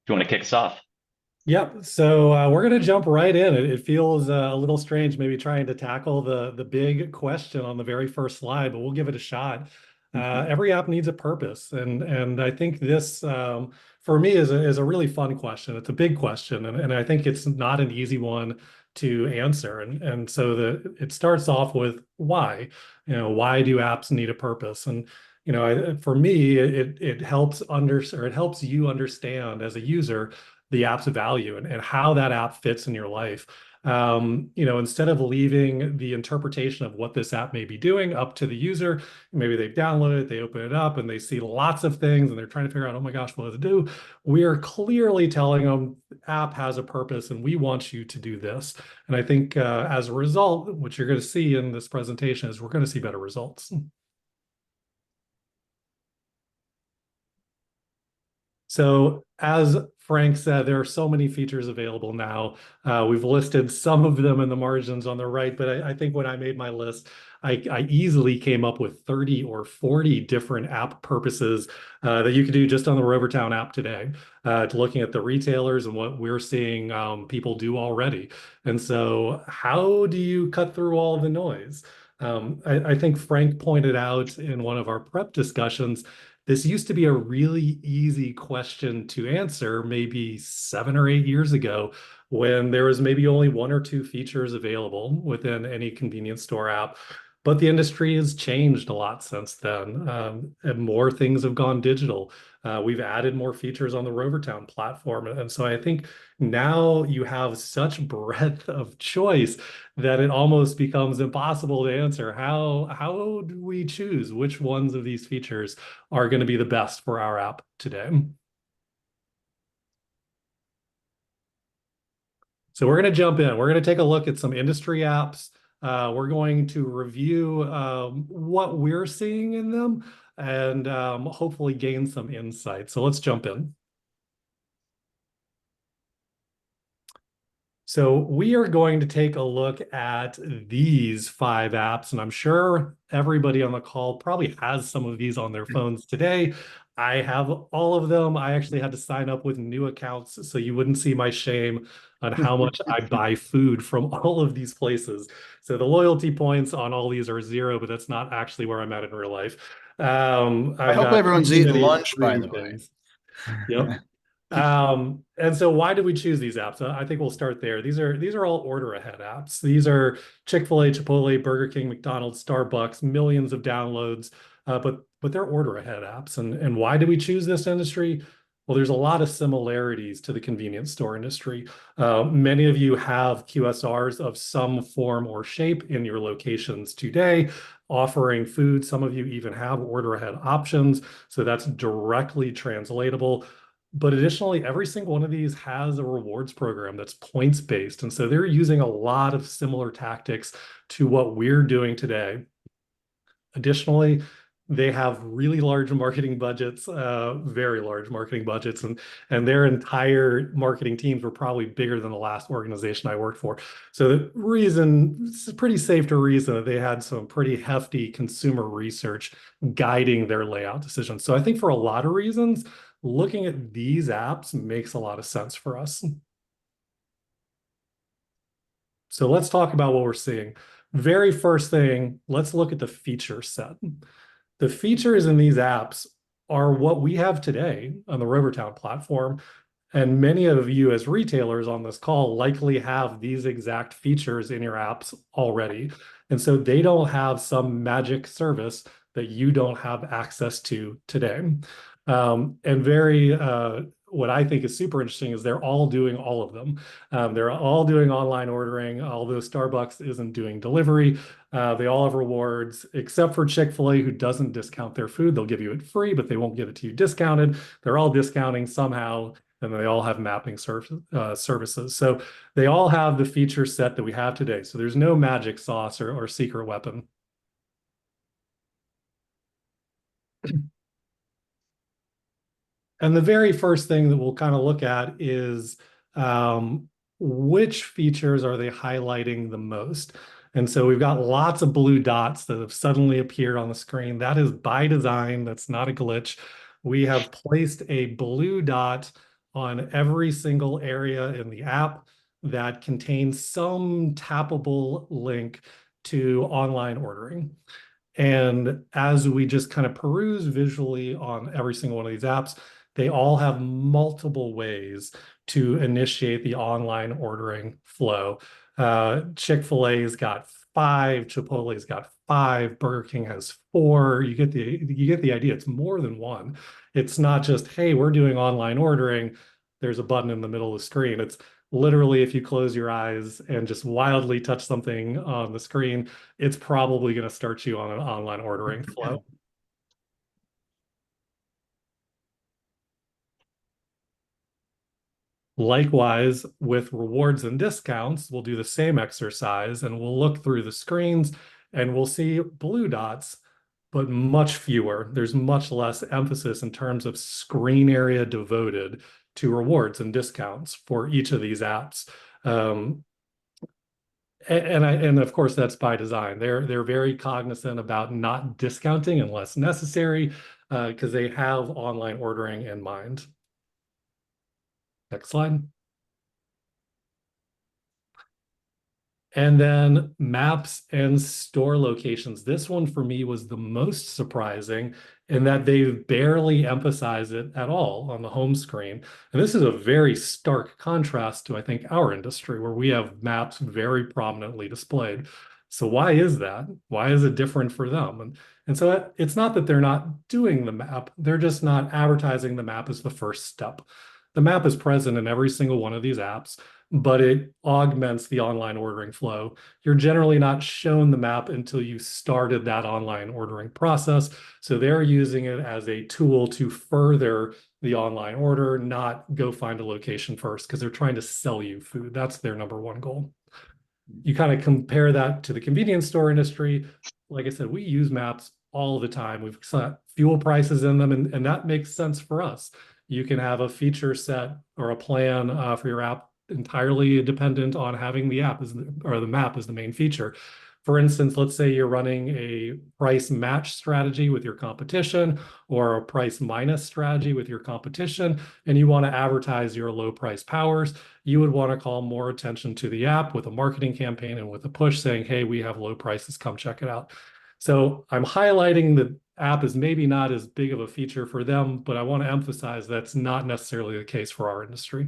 you want to kick us off? Yep. So we're going to jump right in. It feels a little strange, maybe trying to tackle the big question on the very first slide, but we'll give it a shot. Every app needs a purpose, and I think this for me is a really fun question. It's a big question, and I think it's not an easy one to answer. And so it starts off with why. Why do apps need a purpose? And for me, it helps or it helps you understand as a user the app's value and how that app fits in your life. Instead of leaving the interpretation of what this app may be doing up to the user, maybe they've downloaded it, they open it up, and they see lots of things, and they're trying to figure out, oh my gosh, what does it do? We are clearly telling them the app has a purpose, and we want you to do this. And I think as a result, what you're going to see in this presentation is we're going to see better results. So as Frank said, there are so many features available now. We've listed some of them in the margins on the right, but I think when I made my list, I easily came up with 30 or 40 different app purposes that you could do just on the Rovertown app today, looking at the retailers and what we're seeing people do already. And so how do you cut through all the noise? I think Frank pointed out in one of our prep discussions this used to be a really easy question to answer maybe 7 or 8 years ago when there was maybe only one or two features available within any convenience store app. But the industry has changed a lot since then, and more things have gone digital. We've added more features on the Rovertown platform. And so I think now you have such breadth of choice that it almost becomes impossible to answer. How do we choose which ones of these features are going to be the best for our app today? So we're going to jump in. We're going to take a look at some industry apps. We're going to review what we're seeing in them and hopefully gain some insight. So let's jump in. So we are going to take a look at these 5 apps, and I'm sure everybody on the call probably has some of these on their phones today. I have all of them. I actually had to sign up with new accounts so you wouldn't see my shame on how much I buy food from all of these places. So the loyalty points on all these are 0, but that's not actually where I'm at in real life. I I've hope got everyone's too eating many lunch, by free the way. things. Yep. And so why did we choose these apps? I think we'll start there. These are all order ahead apps. These are Chick-fil-A, Chipotle, Burger King, McDonald's, Starbucks, millions of downloads, but they're order ahead apps. And why do we choose this industry? Well, there's a lot of similarities to the convenience store industry. Many of you have QSRs of some form or shape in your locations today, offering food. Some of you even have order ahead options, so that's directly translatable. But additionally, every single one of these has a rewards program that's points based. And so they're using a lot of similar tactics to what we're doing today. Additionally, they have really large marketing budgets, very large marketing budgets, and their entire marketing teams were probably bigger than the last organization I worked for. So it's pretty safe to reason that they had some pretty hefty consumer research guiding their layout decisions. So I think for a lot of reasons, looking at these apps makes a lot of sense for us. So let's talk about what we're seeing. Very first thing, let's look at the feature set. The features in these apps are what we have today on the Rovertown platform. And many of you as retailers on this call likely have these exact features in your apps already. And so they don't have some magic service that you don't have access to today. And what I think is super interesting is they're all doing all of them. They're all doing online ordering, although Starbucks isn't doing delivery. They all have rewards, except for Chick-fil-A, who doesn't discount their food. They'll give you it free, but they won't give it to you discounted. They're all discounting somehow, and they all have mapping services. So they all have the feature set that we have today. So there's no magic sauce or secret weapon. And the very first thing that we'll kind of look at is which features are they highlighting the most? And so we've got lots of blue dots that have suddenly appeared on the screen. That is by design. That's not a glitch. We have placed a blue dot on every single area in the app that contains some tappable link to online ordering. And as we just kind of peruse visually on every single one of these apps, they all have multiple ways to initiate the online ordering flow. Chick-fil-A's got 5, Chipotle's got 5, Burger King has 4. You get the idea. It's more than one. It's not just, hey, we're doing online ordering. There's a button in the middle of the screen. It's literally if you close your eyes and just wildly touch something on the screen, it's probably going to start you on an online ordering flow. Likewise, with rewards and discounts, we'll do the same exercise and we'll look through the screens and we'll see blue dots, but much fewer. There's much less emphasis in terms of screen area devoted to rewards and discounts for each of these apps. Um, and of course that's by design. They're very cognizant about not discounting unless necessary, because they have online ordering in mind. Next slide. And then maps and store locations. This one for me was the most surprising in that they barely emphasize it at all on the home screen. And this is a very stark contrast to, I think, our industry, where we have maps very prominently displayed. So why is that? Why is it different for them? And so it's not that they're not doing the map, they're just not advertising the map as the first step. The map is present in every single one of these apps, but it augments the online ordering flow. You're generally not shown the map until you started that online ordering process. So they're using it as a tool to further the online order, not go find a location first, because they're trying to sell you food. That's their number one goal. You kind of compare that to the convenience store industry. Like I said, we use maps all the time. We've set fuel prices in them, and that makes sense for us. You can have a feature set or a plan for your app entirely dependent on having the app or the map as the main feature. For instance, let's say you're running a price match strategy with your competition or a price minus strategy with your competition, and you want to advertise your low price powers. You would want to call more attention to the app with a marketing campaign and with a push saying, hey, we have low prices, come check it out. So I'm highlighting the app is maybe not as big of a feature for them, but I want to emphasize that's not necessarily the case for our industry.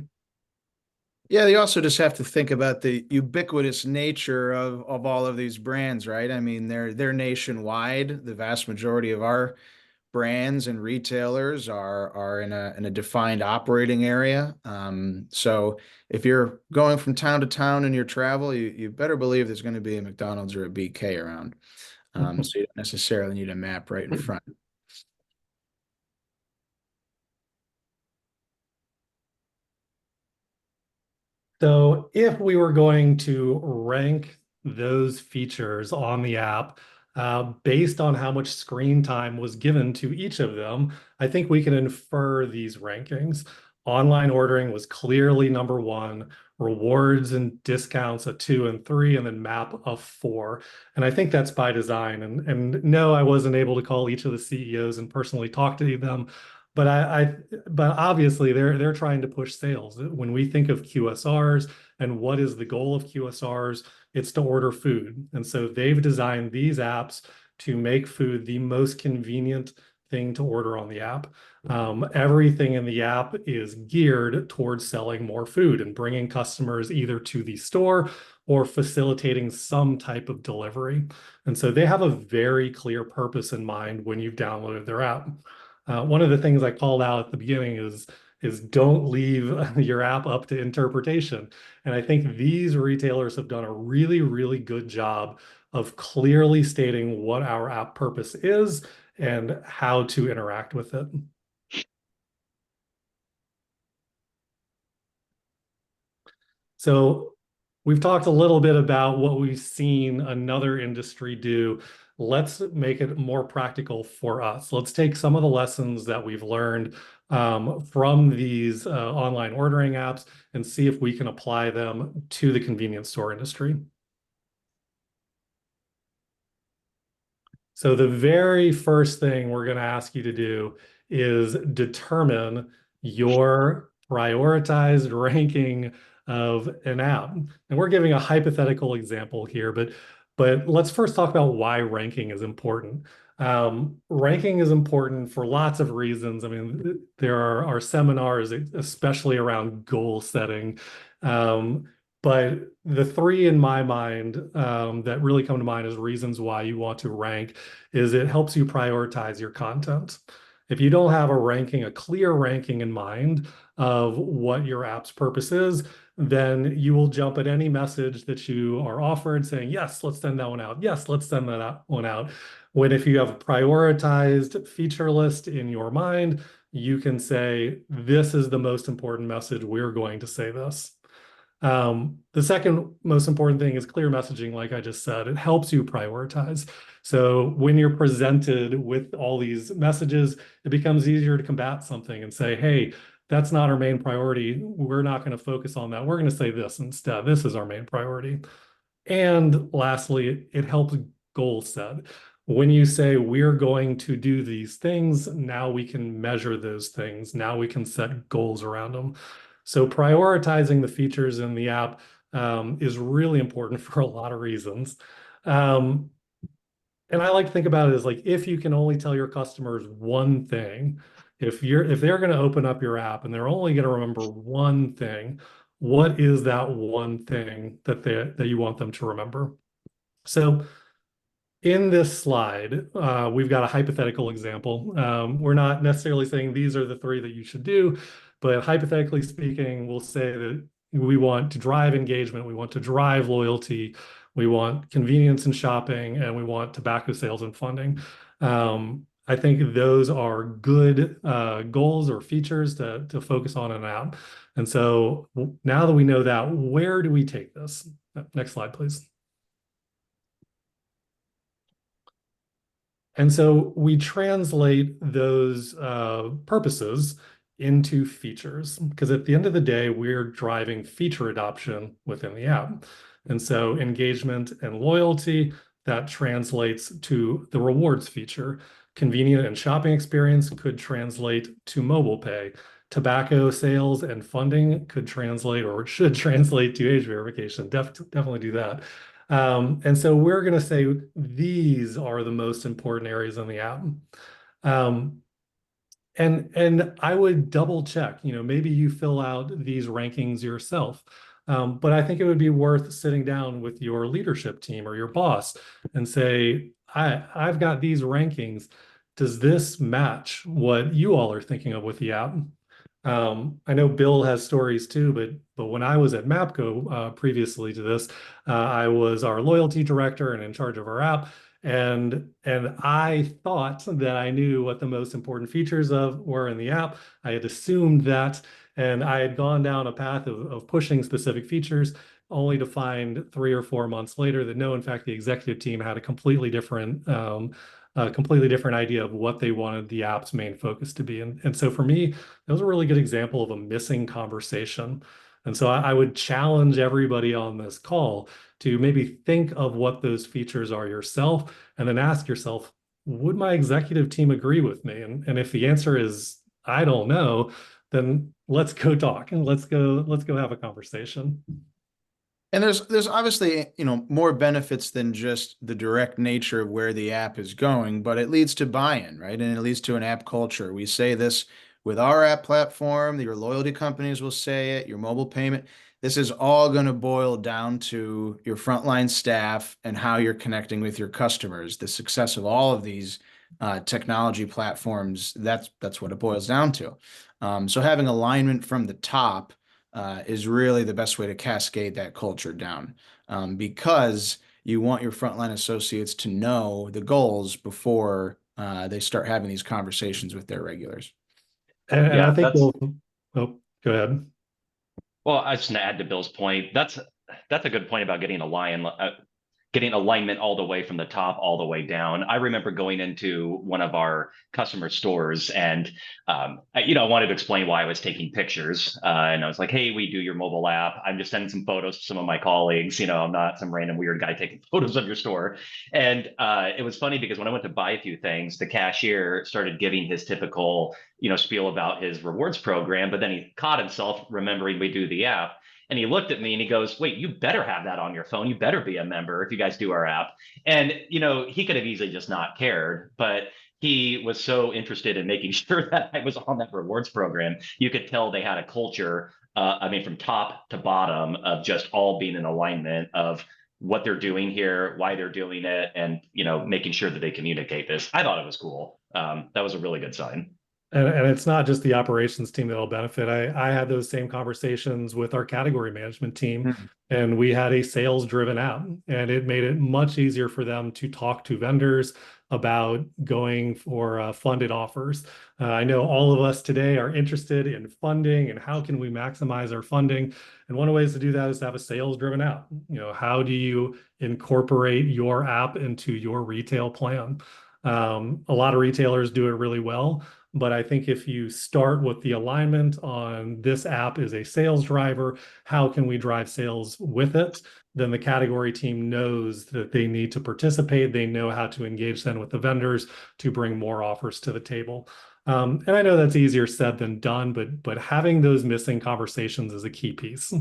Yeah, you also just have to think about the ubiquitous nature of all of these brands, right? I mean, they're nationwide. The vast majority of our brands and retailers are in a defined operating area. So if you're going from town to town in your travel, you better believe there's going to be a McDonald's or a BK around. So you don't necessarily need a map right in front. So if we were going to rank those features on the app based on how much screen time was given to each of them, I think we can infer these rankings. Online ordering was clearly number one, rewards and discounts a 2 and 3, and then map a 4. And I think that's by design. And no, I wasn't able to call each of the CEOs and personally talk to them, but but obviously they're trying to push sales. When we think of QSRs and what is the goal of QSRs, it's to order food. And so they've designed these apps to make food the most convenient thing to order on the app. Everything in the app is geared towards selling more food and bringing customers either to the store or facilitating some type of delivery. And so they have a very clear purpose in mind when you've downloaded their app. One of the things I called out at the beginning is don't leave your app up to interpretation. And I think these retailers have done a really, really good job of clearly stating what our app purpose is and how to interact with it. So we've talked a little bit about what we've seen another industry do. Let's make it more practical for us. Let's take some of the lessons that we've learned from these online ordering apps and see if we can apply them to the convenience store industry. So the very first thing we're going to ask you to do is determine your prioritized ranking of an app. And we're giving a hypothetical example here, but let's first talk about why ranking is important. Ranking is important for lots of reasons. I mean, there are seminars, especially around goal setting. Um, but the three in my mind that really come to mind as reasons why you want to rank is it helps you prioritize your content. If you don't have a ranking, a clear ranking in mind of what your app's purpose is, then you will jump at any message that you are offered saying, yes, let's send that one out. Yes, let's send one out. When if you have a prioritized feature list in your mind, you can say, this is the most important message. We're going to say this. The second most important thing is clear messaging, like I just said. It helps you prioritize. So when you're presented with all these messages, it becomes easier to combat something and say, hey, that's not our main priority. We're not going to focus on that. We're going to say this instead. This is our main priority. And lastly, it helps goal set. When you say we're going to do these things, now we can measure those things. Now we can set goals around them. So prioritizing the features in the app is really important for a lot of reasons. Um, and I like to think about it as like if you can only tell your customers one thing, if they're going to open up your app and they're only going to remember one thing, what is that one thing that you want them to remember? So in this slide, we've got a hypothetical example. We're not necessarily saying these are the three that you should do, but hypothetically speaking, we'll say that we want to drive engagement, we want to drive loyalty, we want convenience in shopping, and we want tobacco sales and funding. I think those are good goals or features to focus on in an app. And so now that we know that, where do we take this? Next slide, please. And so we translate those purposes into features because at the end of the day, we're driving feature adoption within the app. And so engagement and loyalty, that translates to the rewards feature. Convenient and shopping experience could translate to mobile pay. Tobacco sales and funding could translate or should translate to age verification. Definitely do that. And so we're going to say these are the most important areas on the app. Um, and I would double check, maybe you fill out these rankings yourself. But I think it would be worth sitting down with your leadership team or your boss and say, I've got these rankings. Does this match what you all are thinking of with the app? I know Bill has stories too, but when I was at Mapco previously to this, I was our loyalty director and in charge of our app. And I thought that I knew what the most important features were in the app. I had assumed that, and I had gone down a path of pushing specific features, only to find 3 or 4 months later that no, in fact, the executive team had a completely different idea of what they wanted the app's main focus to be. And so for me, that was a really good example of a missing conversation. And so I would challenge everybody on this call to maybe think of what those features are yourself, and then ask yourself, would my executive team agree with me? And if the answer is, I don't know, then let's go talk and let's go have a conversation. And there's obviously, more benefits than just the direct nature of where the app is going, but it leads to buy-in, right? And it leads to an app culture. We say this with our app platform, your loyalty companies will say it, your mobile payment. This is all going to boil down to your frontline staff and how you're connecting with your customers. The success of all of these technology platforms, that's what it boils down to. So having alignment from the top is really the best way to cascade that culture down, because you want your frontline associates to know the goals before they start having these conversations with their regulars. And I Yeah, think we'll, oh, go ahead. well, I was just going to add to Bill's point. That's a good point about getting getting alignment all the way from the top all the way down. I remember going into one of our customer stores and I wanted to explain why I was taking pictures. And I was like, hey, we do your mobile app. I'm just sending some photos to some of my colleagues. I'm not some random weird guy taking photos of your store. And it was funny because when I went to buy a few things, the cashier started giving his typical, spiel about his rewards program, but then he caught himself remembering we do the app. And he looked at me and he goes, wait, you better have that on your phone. You better be a member if you guys do our app. And, he could have easily just not cared, but he was so interested in making sure that I was on that rewards program. You could tell they had a culture, from top to bottom of just all being in alignment of what they're doing here, why they're doing it, and, making sure that they communicate this. I thought it was cool. That was a really good sign. And it's not just the operations team that'll benefit. I had those same conversations with our category management team, Mhm. and we had a sales driven app, and it made it much easier for them to talk to vendors about going for funded offers. I know all of us today are interested in funding and how can we maximize our funding. And one of the ways to do that is to have a sales driven app. How do you incorporate your app into your retail plan? A lot of retailers do it really well. But I think if you start with the alignment on this app is a sales driver, how can we drive sales with it? Then the category team knows that they need to participate. They know how to engage then with the vendors to bring more offers to the table. And I know that's easier said than done, but having those missing conversations is a key piece.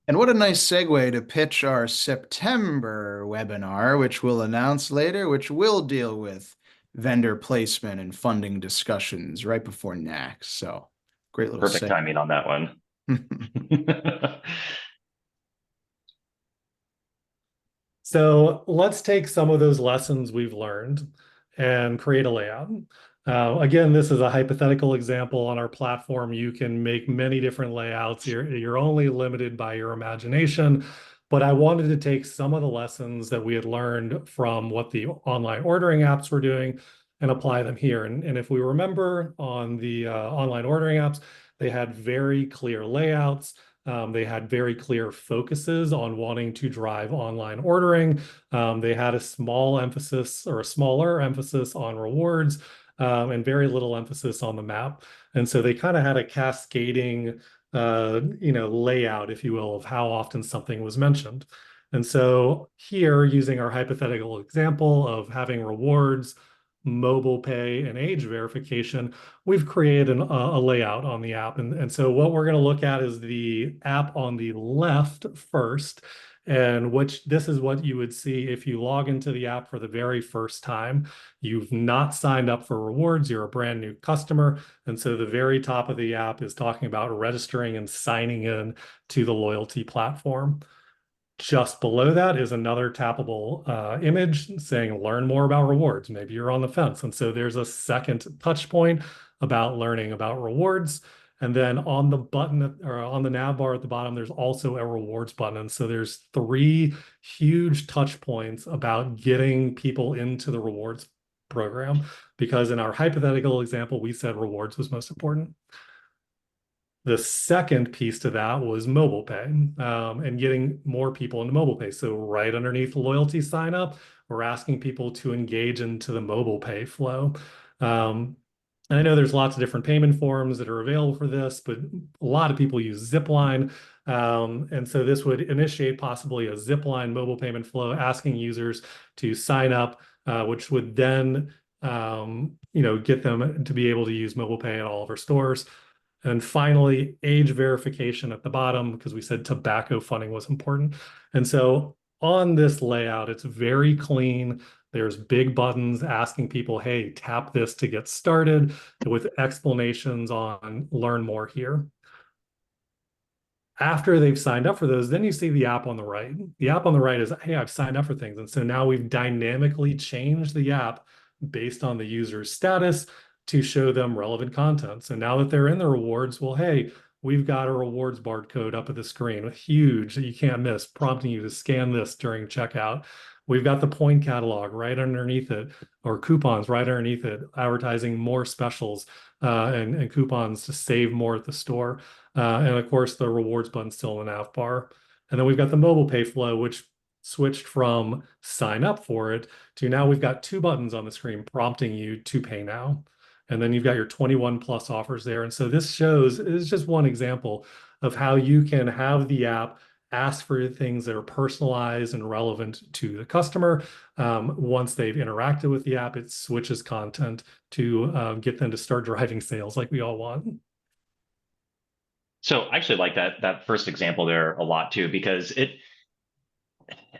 And what a nice segue to pitch our September webinar, which we'll announce later, which will deal with vendor placement and funding discussions right before NACS. So great little Perfect segue. timing on that one. So let's take some of those lessons we've learned and create a layout. Again, this is a hypothetical example on our platform. You can make many different layouts. You're only limited by your imagination. But I wanted to take some of the lessons that we had learned from what the online ordering apps were doing and apply them here. And if we remember on the online ordering apps, they had very clear layouts. They had very clear focuses on wanting to drive online ordering. They had a small emphasis or a smaller emphasis on rewards and very little emphasis on the map. And so they kind of had a cascading, layout, if you will, of how often something was mentioned. And so here, using our hypothetical example of having rewards, mobile pay, and age verification, we've created a layout on the app. And so what we're going to look at is the app on the left first, and which this is what you would see if you log into the app for the very first time. You've not signed up for rewards, you're a brand new customer. And so the very top of the app is talking about registering and signing in to the loyalty platform. Just below that is another tappable image saying learn more about rewards. Maybe you're on the fence. And so there's a second touch point about learning about rewards. And then on the button or on the nav bar at the bottom, there's also a rewards button. And so there's three huge touch points about getting people into the rewards program, because in our hypothetical example, we said rewards was most important. The second piece to that was mobile pay and getting more people into mobile pay. So right underneath the loyalty sign up, we're asking people to engage into the mobile pay flow. And I know there's lots of different payment forms that are available for this, but a lot of people use Zipline. And so this would initiate possibly a Zipline mobile payment flow, asking users to sign up, which would then get them to be able to use mobile pay at all of our stores. And finally, age verification at the bottom, because we said tobacco funding was important. And so on this layout, it's very clean. There's big buttons asking people, hey, tap this to get started, with explanations on learn more here. After they've signed up for those, then you see the app on the right. The app on the right is, hey, I've signed up for things. And so now we've dynamically changed the app based on the user's status to show them relevant content. So now that they're in the rewards, well, hey, we've got a rewards barcode up at the screen, huge that you can't miss, prompting you to scan this during checkout. We've got the point catalog right underneath it, or coupons right underneath it, advertising more specials and coupons to save more at the store. And of course, the rewards button still in the nav bar. And then we've got the mobile pay flow, which switched from sign up for it to now we've got 2 buttons on the screen prompting you to pay now. And then you've got your 21 plus offers there. And so this is just one example of how you can have the app ask for things that are personalized and relevant to the customer. Once they've interacted with the app, it switches content to get them to start driving sales like we all want. So I actually like that first example there a lot too, because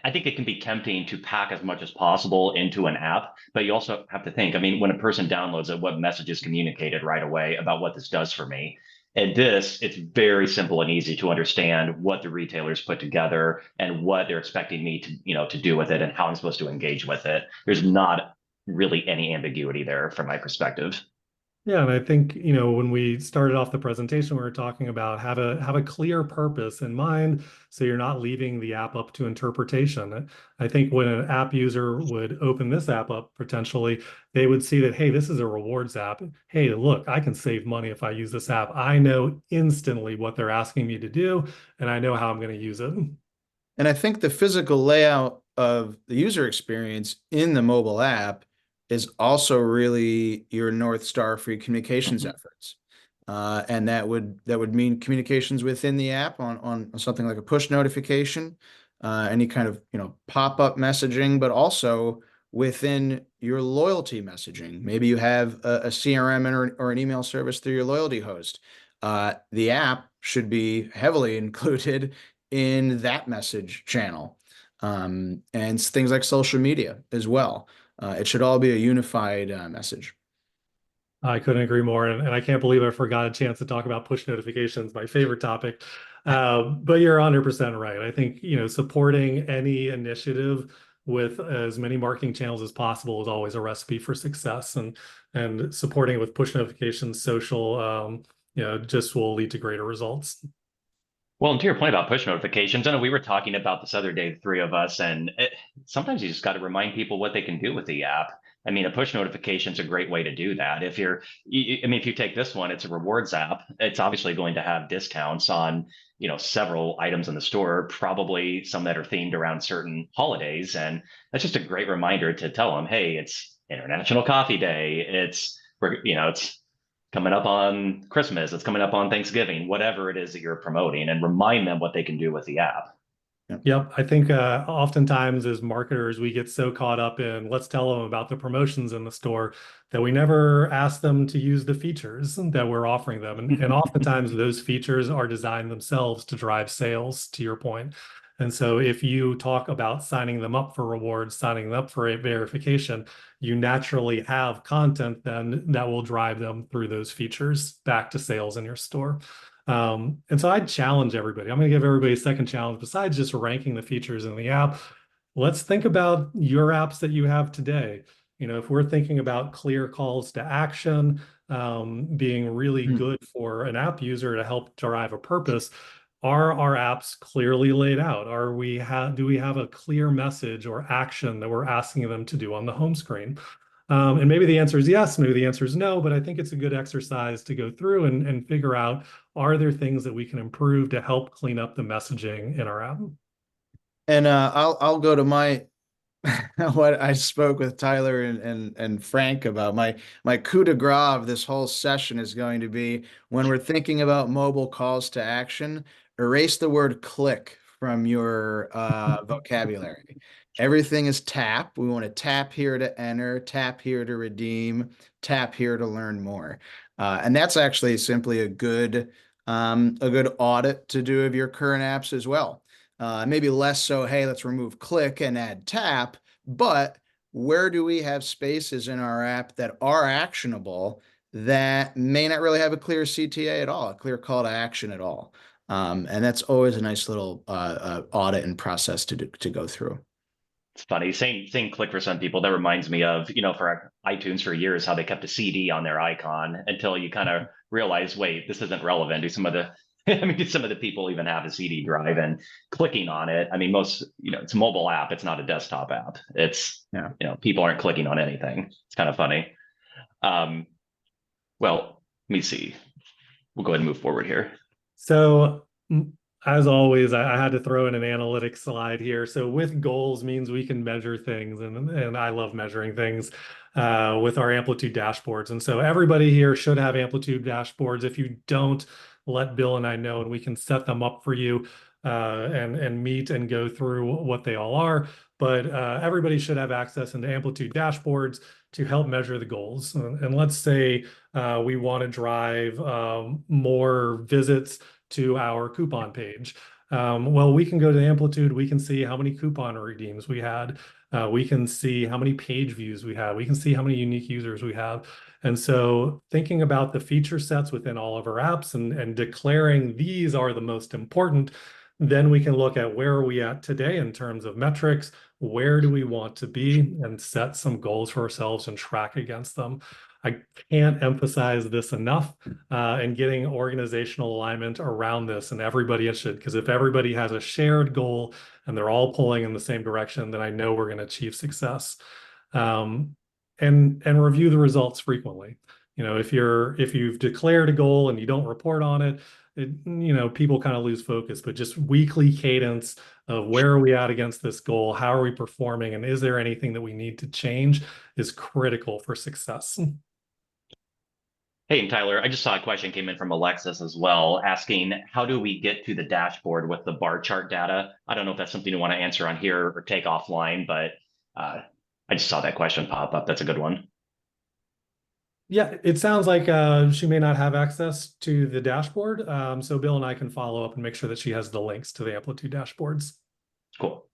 I think it can be tempting to pack as much as possible into an app, but you also have to think, I mean, when a person downloads it, what message is communicated right away about what this does for me? And it's very simple and easy to understand what the retailers put together and what they're expecting me to do with it and how I'm supposed to engage with it. There's not really any ambiguity there from my perspective. Yeah, and I think, when we started off the presentation, we were talking about have a clear purpose in mind, so you're not leaving the app up to interpretation. I think when an app user would open this app up, potentially, they would see that, hey, this is a rewards app. Hey, look, I can save money if I use this app. I know instantly what they're asking me to do, and I know how I'm going to use it. And I think the physical layout of the user experience in the mobile app is also really your North Star for your communications efforts. And that would mean communications within the app on something like a push notification, any kind of pop-up messaging, but also within your loyalty messaging. Maybe you have a CRM or an email service through your loyalty host. The app should be heavily included in that message channel, and things like social media as well. It should all be a unified message. I couldn't agree more. And I can't believe I forgot a chance to talk about push notifications, my favorite topic. But you're 100% right. I think, supporting any initiative with as many marketing channels as possible is always a recipe for success. And supporting it with push notifications, social, just will lead to greater results. Well, and to your point about push notifications, I know we were talking about this other day, the three of us, and sometimes you just got to remind people what they can do with the app. I mean, a push notification is a great way to do that. If you take this one, it's a rewards app. It's obviously going to have discounts on, several items in the store, probably some that are themed around certain holidays. And that's just a great reminder to tell them, hey, it's International Coffee Day. It's coming up on Christmas, it's coming up on Thanksgiving, whatever it is that you're promoting, and remind them what they can do with the app. Yep. I think oftentimes as marketers, we get so caught up in let's tell them about the promotions in the store that we never ask them to use the features that we're offering them. And oftentimes those features are designed themselves to drive sales, to your point. And so if you talk about signing them up for rewards, signing them up for a verification, you naturally have content then that will drive them through those features back to sales in your store. And so I'd challenge everybody. I'm going to give everybody a second challenge. Besides just ranking the features in the app, let's think about your apps that you have today. If we're thinking about clear calls to action, being really good for an app user to help drive a purpose, are our apps clearly laid out? Do we have a clear message or action that we're asking them to do on the home screen? And maybe the answer is yes, maybe the answer is no, but I think it's a good exercise to go through and figure out, are there things that we can improve to help clean up the messaging in our app? And I'll go to my what I spoke with Tyler and Frank about. My coup de grace of this whole session is going to be, when we're thinking about mobile calls to action, erase the word click from your vocabulary. Everything is tap. We want to tap here to enter, tap here to redeem, tap here to learn more. And that's actually simply a good audit to do of your current apps as well. Maybe less so, hey, let's remove click and add tap, but where do we have spaces in our app that are actionable that may not really have a clear CTA at all, a clear call to action at all? And that's always a nice little audit and process to go through. It's funny saying click for some people. That reminds me of, for iTunes for years, how they kept a CD on their icon until you kind of realize, wait, this isn't relevant. Do some of the people even have a CD drive, and clicking on it? I mean, it's a mobile app. It's not a desktop app. People aren't clicking on anything. It's kind of funny. Well, let me see. We'll go ahead and move forward here. So As always, I had to throw in an analytics slide here. So with goals means we can measure things, and I love measuring things with our Amplitude dashboards. And so everybody here should have Amplitude dashboards. If you don't, let Bill and I know, and we can set them up for you and meet and go through what they all are. But everybody should have access into Amplitude dashboards to help measure the goals. And let's say we want to drive more visits to our coupon page. Well, we can go to Amplitude. We can see how many coupon redeems we had. We can see how many page views we had. We can see how many unique users we have. And so thinking about the feature sets within all of our apps and declaring these are the most important, then we can look at where are we at today in terms of metrics, where do we want to be, and set some goals for ourselves and track against them. I can't emphasize this enough and getting organizational alignment around this, and everybody should, because if everybody has a shared goal and they're all pulling in the same direction, then I know we're going to achieve success. And review the results frequently. You know, if you've declared a goal and you don't report on it, people kind of lose focus, but just weekly cadence of where are we at against this goal? How are we performing? And is there anything that we need to change is critical for success. Hey, and Tyler, I just saw a question came in from Alexis as well, asking how do we get to the dashboard with the bar chart data? I don't know if that's something you want to answer on here or take offline, but I just saw that question pop up. That's a good one. Yeah, it sounds like she may not have access to the dashboard. So Bill and I can follow up and make sure that she has the links to the Amplitude dashboards. Cool.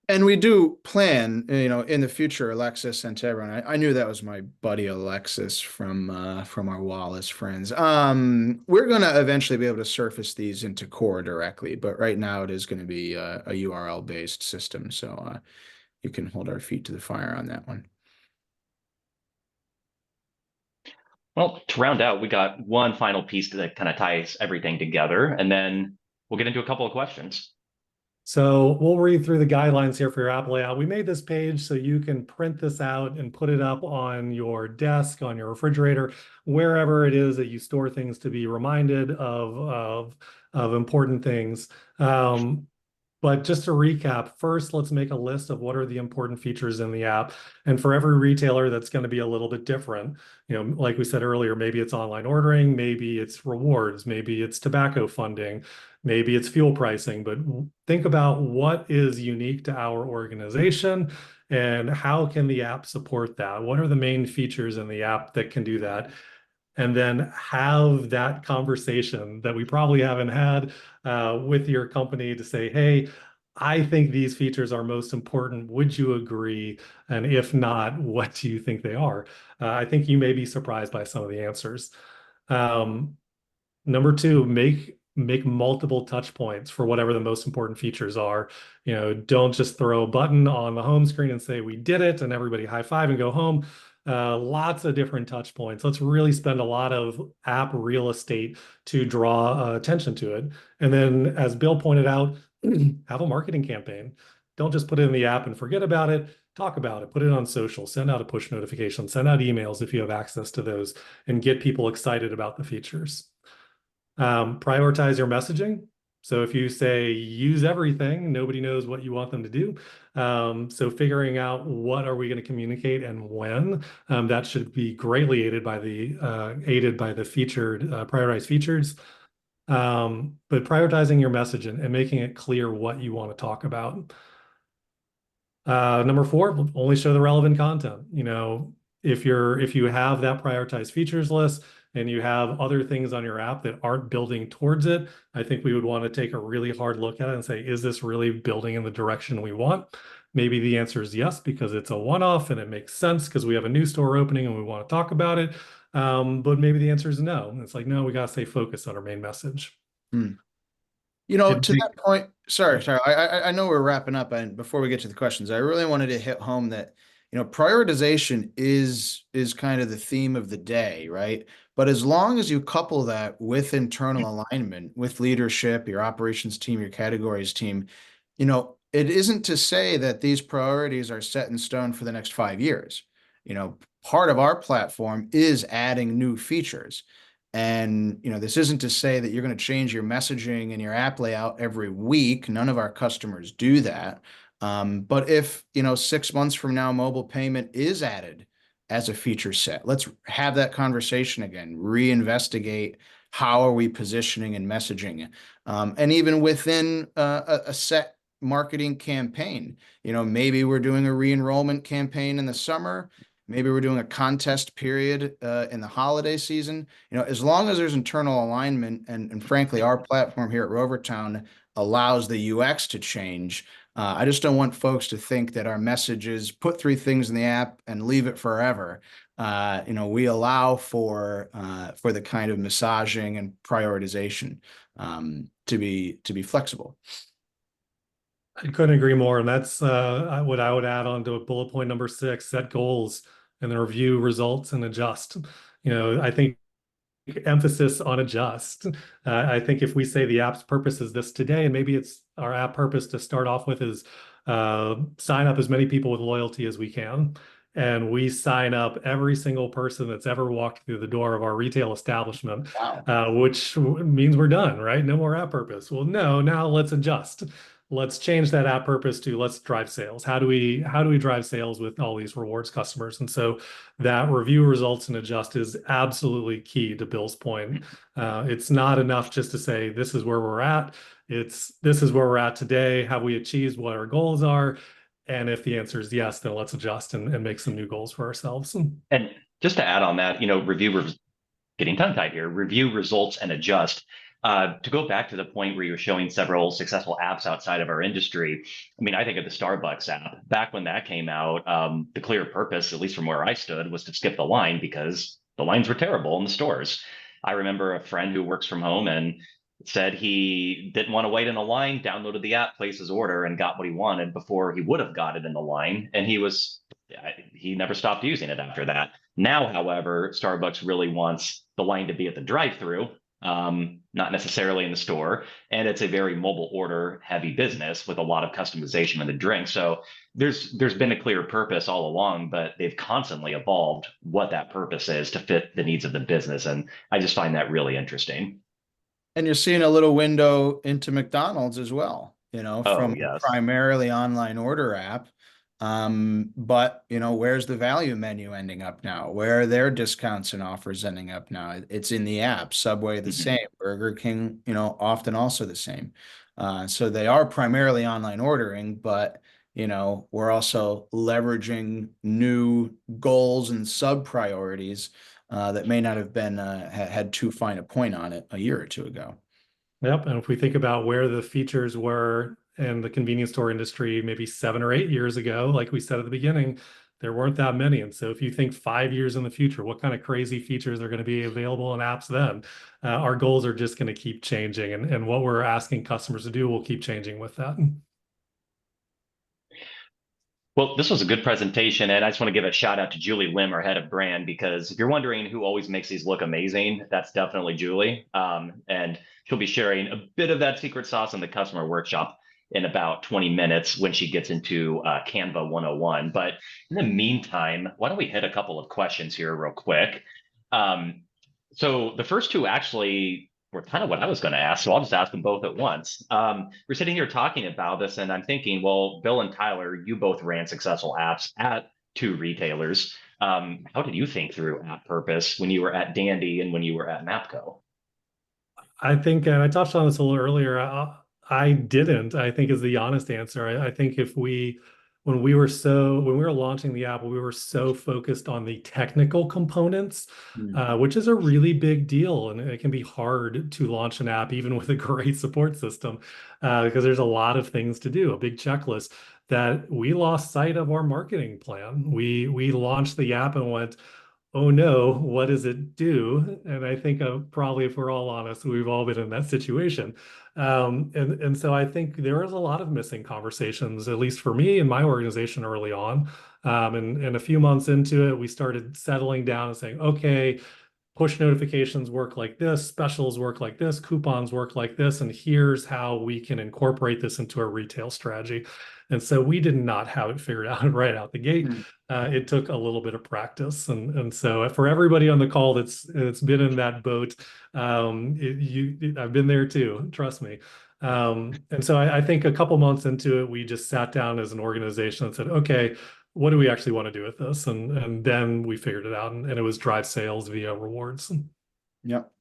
And we do plan, in the future, Alexis and to everyone. I knew that was my buddy Alexis from our Wallace friends. We're gonna eventually be able to surface these into Core directly, but right now it is going to be a URL based system. So you can hold our feet to the fire on that one. Well, to round out, we got one final piece that kind of ties everything together, and then we'll get into a couple of questions. So we'll read through the guidelines here for your app layout. We made this page so you can print this out and put it up on your desk, on your refrigerator, wherever it is that you store things to be reminded of important things. But just to recap, first, let's make a list of what are the important features in the app. And for every retailer, that's going to be a little bit different. Like we said earlier, maybe it's online ordering, maybe it's rewards, maybe it's tobacco funding, maybe it's fuel pricing. But think about what is unique to our organization and how can the app support that? What are the main features in the app that can do that? And then have that conversation that we probably haven't had with your company to say, hey, I think these features are most important. Would you agree? And if not, what do you think they are? I think you may be surprised by some of the answers. Number two, make multiple touch points for whatever the most important features are. Don't just throw a button on the home screen and say, we did it, and everybody high five and go home. Lots of different touch points. Let's really spend a lot of app real estate to draw attention to it. And then, as Bill pointed out, have a marketing campaign. Don't just put it in the app and forget about it. Talk about it. Put it on social. Send out a push notification. Send out emails if you have access to those, and get people excited about the features. Prioritize your messaging. So if you say use everything, nobody knows what you want them to do. So figuring out what are we going to communicate and when, that should be greatly aided by the featured prioritized features. But prioritizing your message and making it clear what you want to talk about. Number four, only show the relevant content. If you have that prioritized features list and you have other things on your app that aren't building towards it, I think we would want to take a really hard look at it and say, is this really building in the direction we want? Maybe the answer is yes, because it's a one-off and it makes sense because we have a new store opening and we want to talk about it. But maybe the answer is no. It's like, no, we got to stay focused on our main message. To that point, sorry, I know we're wrapping up, and before we get to the questions, I really wanted to hit home that prioritization is kind of the theme of the day, right? But as long as you couple that with internal alignment, with leadership, your operations team, your categories team, it isn't to say that these priorities are set in stone for the next 5 years. Part of our platform is adding new features. And, this isn't to say that you're going to change your messaging and your app layout every week. None of our customers do that. But if, 6 months from now, mobile payment is added as a feature set, let's have that conversation again, reinvestigate how are we positioning and messaging. And even within a set marketing campaign, maybe we're doing a re-enrollment campaign in the summer. Maybe we're doing a contest period in the holiday season. As long as there's internal alignment, and frankly, our platform here at Rovertown allows the UX to change. I just don't want folks to think that our message is put 3 things in the app and leave it forever. We allow for the kind of massaging and prioritization to be flexible. I couldn't agree more. And that's what I would add on to bullet point number 6, set goals and then review results and adjust. I think emphasis on adjust. I think if we say the app's purpose is this today, and maybe it's our app purpose to start off with is sign up as many people with loyalty as we can. And we sign up every single person that's ever walked through the door of our retail establishment, Wow. which means we're done, right? No more app purpose. Well, no, now let's adjust. Let's change that app purpose to let's drive sales. How do we drive sales with all these rewards customers? And so that review results and adjust is absolutely key to Bill's point. It's not enough just to say this is where we're at. This is where we're at today. Have we achieved what our goals are? And if the answer is yes, then let's adjust and make some new goals for ourselves. And just to add on that, getting tongue-tied here, review results and adjust. To go back to the point where you're showing several successful apps outside of our industry, I think of the Starbucks app. Back when that came out, the clear purpose, at least from where I stood, was to skip the line because the lines were terrible in the stores. I remember a friend who works from home and said he didn't want to wait in a line, downloaded the app, placed his order, and got what he wanted before he would have got it in the line. And he never stopped using it after that. Now, however, Starbucks really wants the line to be at the drive-through, not necessarily in the store. And it's a very mobile order heavy business with a lot of customization in the drink. So there's been a clear purpose all along, but they've constantly evolved what that purpose is to fit the needs of the business. And I just find that really interesting. And you're seeing a little window into McDonald's as well, Oh, from yes. primarily online order app. But where's the value menu ending up now? Where are their discounts and offers ending up now? It's in the app. Subway the same. Burger King, often also the same. So they are primarily online ordering, but we're also leveraging new goals and sub priorities that may not have been had too fine a point on it a year or two ago. Yep. And if we think about where the features were in the convenience store industry maybe 7 or 8 years ago, like we said at the beginning, there weren't that many. And so if you think 5 years in the future, what kind of crazy features are going to be available in apps then? Our goals are just going to keep changing. And what we're asking customers to do will keep changing with that. Well, this was a good presentation, and I just want to give a shout out to Julie Lim, our head of brand, because if you're wondering who always makes these look amazing, that's definitely Julie. And she'll be sharing a bit of that secret sauce in the customer workshop in about 20 minutes when she gets into Canva 101. But in the meantime, why don't we hit a couple of questions here real quick? So the first two actually were kind of what I was going to ask, so I'll just ask them both at once. We're sitting here talking about this, and I'm thinking, well, Bill and Tyler, you both ran successful apps at 2 retailers. How did you think through app purpose when you were at Dandy and when you were at Mapco? I think, and I touched on this a little earlier, I didn't, I think is the honest answer. I think when we were launching the app, we were so focused on the technical components, which is a really big deal. And it can be hard to launch an app, even with a great support system, because there's a lot of things to do, a big checklist, that we lost sight of our marketing plan. We launched the app and went, oh no, what does it do? And I think probably, if we're all honest, we've all been in that situation. And so I think there was a lot of missing conversations, at least for me and my organization early on. And a few months into it, we started settling down and saying, okay, push notifications work like this, specials work like this, coupons work like this, and here's how we can incorporate this into our retail strategy. And so we did not have it figured out right out the gate. Hmm. It took a little bit of practice, and so for everybody on the call that's been in that boat, I've been there too. Trust me. And so I think a couple months into it, we just sat down as an organization and said, okay, what do we actually want to do with this? And then we figured it out, and it was drive sales via rewards. Yep.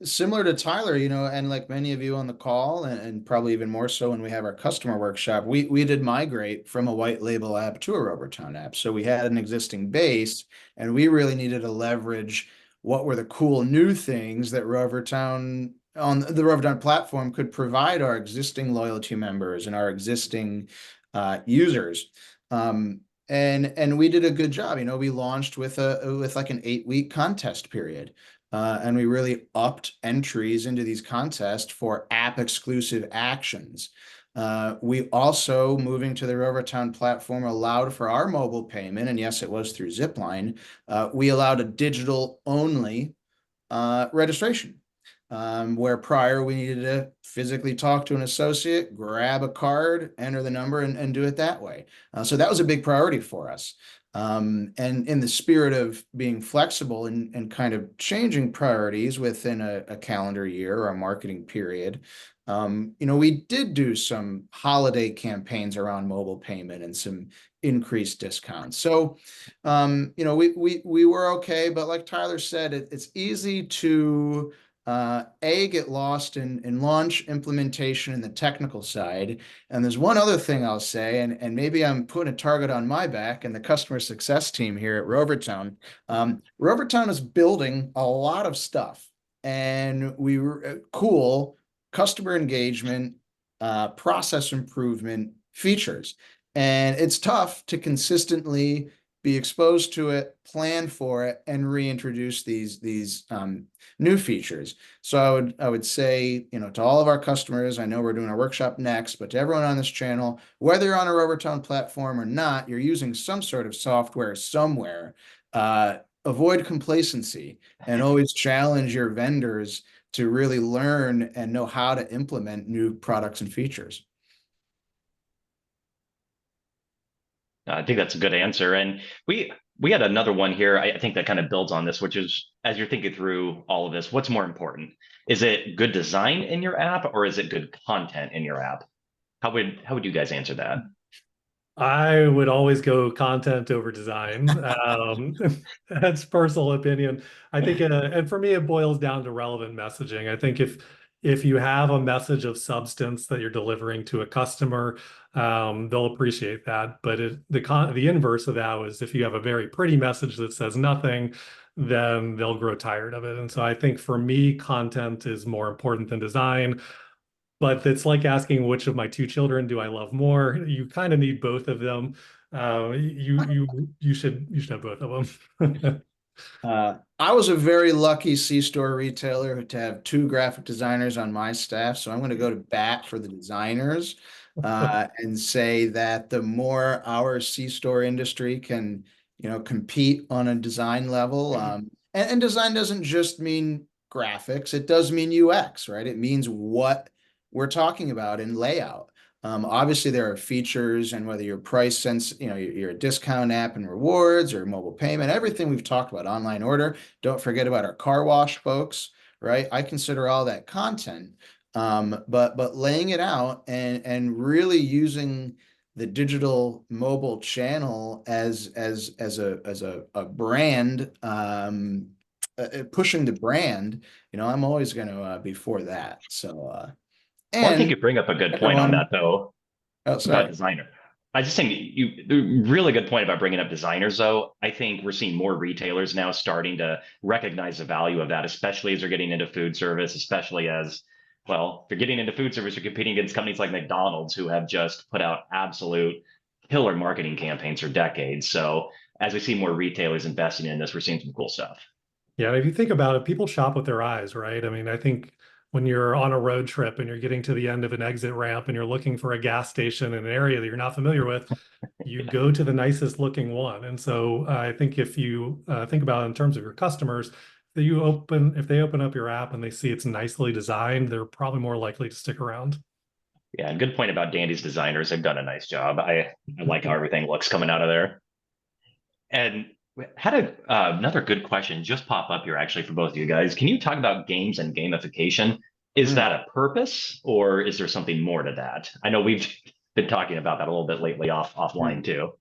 Similar to Tyler, and like many of you on the call, and probably even more so when we have our customer workshop, we did migrate from a white label app to a Rovertown app. So we had an existing base, and we really needed to leverage what were the cool new things that Rovertown on the Rovertown platform could provide our existing loyalty members and our existing users. And we did a good job. We launched with like an 8-week contest period. And we really upped entries into these contests for app exclusive actions. We also, moving to the Rovertown platform, allowed for our mobile payment, and yes, it was through Zipline. We allowed a digital only registration. Where prior we needed to physically talk to an associate, grab a card, enter the number, and do it that way. So that was a big priority for us. And in the spirit of being flexible and kind of changing priorities within a calendar year or a marketing period, we did do some holiday campaigns around mobile payment and some increased discounts. So, we were okay, but like Tyler said, it's easy to get lost in launch, implementation, and the technical side. And there's one other thing I'll say, and maybe I'm putting a target on my back and the customer success team here at Rovertown. Rovertown is building a lot of stuff, and we were cool customer engagement, process improvement features. And it's tough to consistently be exposed to it, plan for it, and reintroduce these new features. So I would say, to all of our customers, I know we're doing a workshop next, but to everyone on this channel, whether you're on a Rovertown platform or not, you're using some sort of software somewhere. Avoid complacency and always challenge your vendors to really learn and know how to implement new products and features. I think that's a good answer. And we had another one here, I think that kind of builds on this, which is, as you're thinking through all of this, what's more important? Is it good design in your app, or is it good content in your app? How would you guys answer that? I would always go content over design. That's personal opinion. I think, and for me, it boils down to relevant messaging. I think if you have a message of substance that you're delivering to a customer, they'll appreciate that. But the inverse of that is if you have a very pretty message that says nothing, then they'll grow tired of it. And so I think for me, content is more important than design. But it's like asking which of my two children do I love more. You kind of need both of them. You should have both of them. I was a very lucky C-store retailer to have 2 graphic designers on my staff, so I'm going to go to bat for the designers and say that the more our C-store industry can, compete on a design level, and design doesn't just mean graphics; it does mean UX, right? It means what we're talking about in layout. Obviously, there are features, and whether you're price sense, you're a discount app and rewards or mobile payment, everything we've talked about, online order. Don't forget about our car wash folks, right? I consider all that content, but laying it out and really using the digital mobile channel as a brand, pushing the brand. I'm always going to be for that. So. Well, I think And you bring up a good point on that, though, oh, about sorry. designer. I just think really good point about bringing up designers, though. I think we're seeing more retailers now starting to recognize the value of that, especially as they're getting into food service, especially as, well, they're getting into food service, you're competing against companies like McDonald's, who have just put out absolute killer marketing campaigns for decades. So as we see more retailers investing in this, we're seeing some cool stuff. Yeah, if you think about it, people shop with their eyes, right? I mean, I think when you're on a road trip and you're getting to the end of an exit ramp and you're looking for a gas station in an area that you're not familiar with, you go to the nicest looking one. And so I think if you think about it in terms of your customers, if they open up your app and they see it's nicely designed, they're probably more likely to stick around. Yeah, and good point about Dandy's designers. They've done a nice job. I like how everything looks coming out of there. And we had another good question just pop up here actually for both of you guys. Can you talk about games and gamification? Is that a purpose, or is there something more to that? I know we've been talking about that a little bit lately offline too.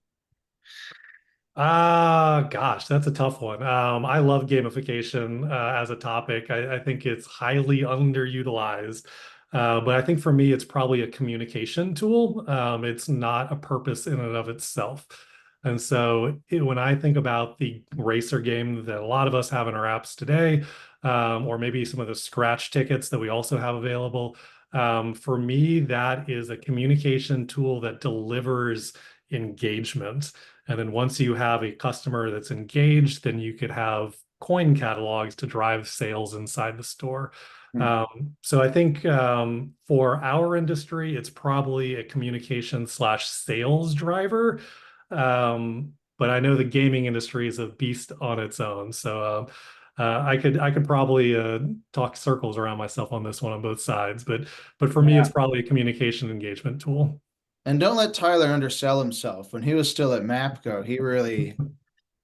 Gosh, that's a tough one. I love gamification as a topic. I think it's highly underutilized. But I think for me, it's probably a communication tool. It's not a purpose in and of itself. And so when I think about the racer game that a lot of us have in our apps today, or maybe some of the scratch tickets that we also have available, for me, that is a communication tool that delivers engagement. And then once you have a customer that's engaged, then you could have coin catalogs to drive sales inside the store. So I think for our industry, it's probably a communication / sales driver. But I know the gaming industry is a beast on its own. So I could probably talk circles around myself on this one on both sides. But for me, it's probably a communication engagement tool. And don't let Tyler undersell himself. When he was still at Mapco, he really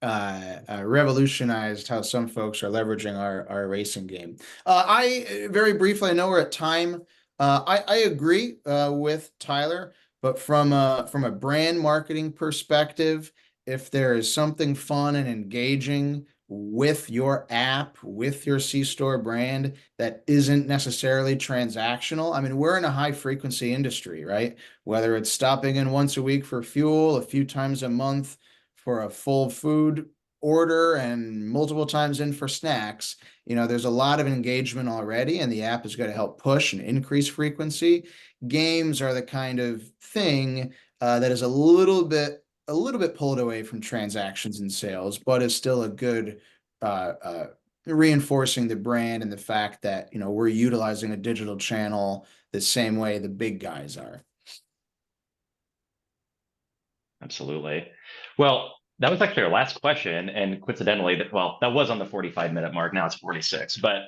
revolutionized how some folks are leveraging our racing game. I very briefly, I know we're at time. I agree with Tyler, but from a brand marketing perspective, if there is something fun and engaging with your app, with your C-store brand that isn't necessarily transactional. I mean, we're in a high frequency industry, right? Whether it's stopping in once a week for fuel, a few times a month for a full food order, and multiple times in for snacks, there's a lot of engagement already, and the app is going to help push and increase frequency. Games are the kind of thing that is a little bit pulled away from transactions and sales, but is still a good reinforcing the brand and the fact that we're utilizing a digital channel the same way the big guys are. Absolutely. Well, that was actually our last question, and coincidentally, that was on the 45-minute mark. Now it's 46, but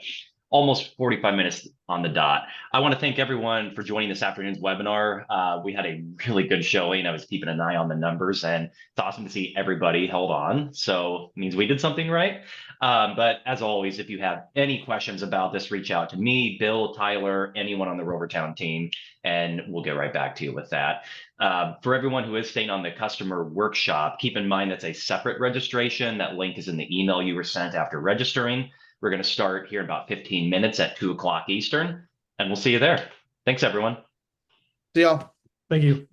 almost 45 minutes on the dot. I want to thank everyone for joining this afternoon's webinar. We had a really good showing. I was keeping an eye on the numbers, and it's awesome to see everybody held on. So it means we did something right. But as always, if you have any questions about this, reach out to me, Bill, Tyler, anyone on the Rovertown team, and we'll get right back to you with that. For everyone who is staying on the customer workshop, keep in mind that's a separate registration. That link is in the email you were sent after registering. We're going to start here in about 15 minutes at 2 o'clock Eastern, and we'll see you there. Thanks, everyone. See y'all. Thank you.